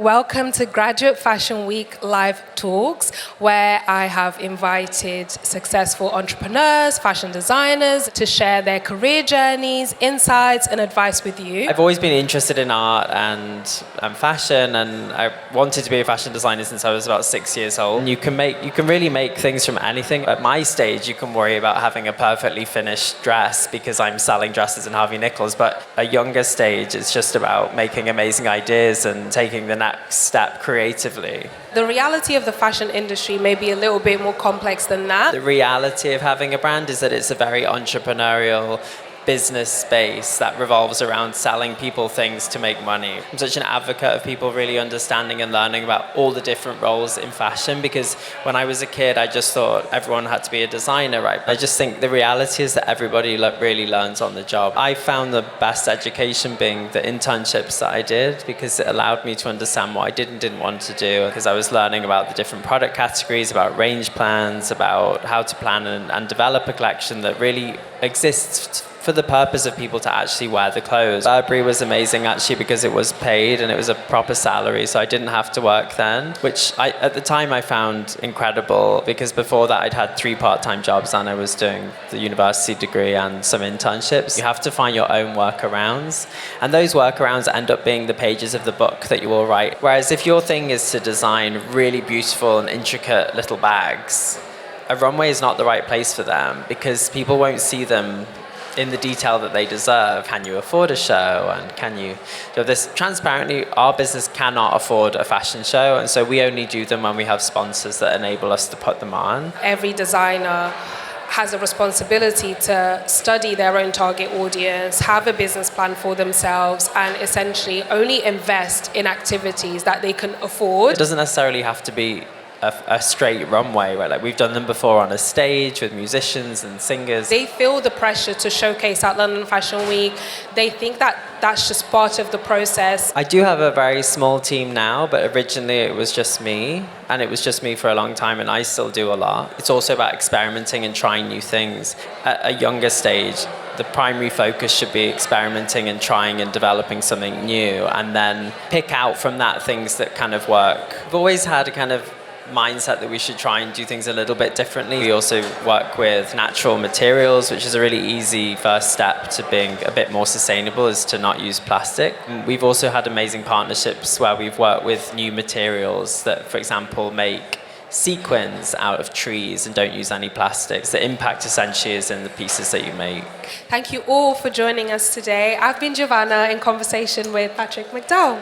welcome to Graduate Fashion Week live talks, where I have invited successful entrepreneurs, fashion designers to share their career journeys, insights, and advice with you. I've always been interested in art and fashion, and I wanted to be a fashion designer since I was about 6 years old. You can really make things from anything. At my stage, you can worry about having a perfectly finished dress because I'm selling dresses in Harvey Nichols, but a younger stage, it's just about making amazing ideas and taking the next step creatively. The reality of the fashion industry may be a little bit more complex than that. The reality of having a brand is that it's a very entrepreneurial business space that revolves around selling people things to make money. I'm such an advocate of people really understanding and learning about all the different roles in fashion, because when I was a kid, I just thought everyone had to be a designer, right? I just think the reality is that everybody really learns on the job. I found the best education being the internships that I did, because it allowed me to understand what I didn't want to do, because I was learning about the different product categories, about range plans, about how to plan and develop a collection that really exists for the purpose of people to actually wear the clothes. Burberry was amazing actually because it was paid and it was a proper salary, so I didn't have to work then, which at the time I found incredible, because before that I'd had 3 part-time jobs and I was doing the university degree and some internships. You have to find your own workarounds, and those workarounds end up being the pages of the book that you will write. Whereas if your thing is to design really beautiful and intricate little bags, a runway is not the right place for them, because people won't see them in the detail that they deserve. Can you afford a show? And can you do this? Transparently, our business cannot afford a fashion show, and so we only do them when we have sponsors that enable us to put them on. Every designer has a responsibility to study their own target audience, have a business plan for themselves, and essentially only invest in activities that they can afford. It doesn't necessarily have to be a straight runway, right? Like, we've done them before on a stage with musicians and singers. They feel the pressure to showcase at London Fashion Week. They think that that's just part of the process. I do have a very small team now, but originally it was just me, and it was just me for a long time, and I still do a lot. It's also about experimenting and trying new things. At a younger stage, the primary focus should be experimenting and trying and developing something new, and then pick out from that things that kind of work. I've always had a kind of mindset that we should try and do things a little bit differently. We also work with natural materials, which is a really easy first step to being a bit more sustainable, is to not use plastic. We've also had amazing partnerships where we've worked with new materials that, for example, make sequins out of trees and don't use any plastics. The impact essentially is in the pieces that you make. Thank you all for joining us today. I've been Giovanna in conversation with Patrick McDowell.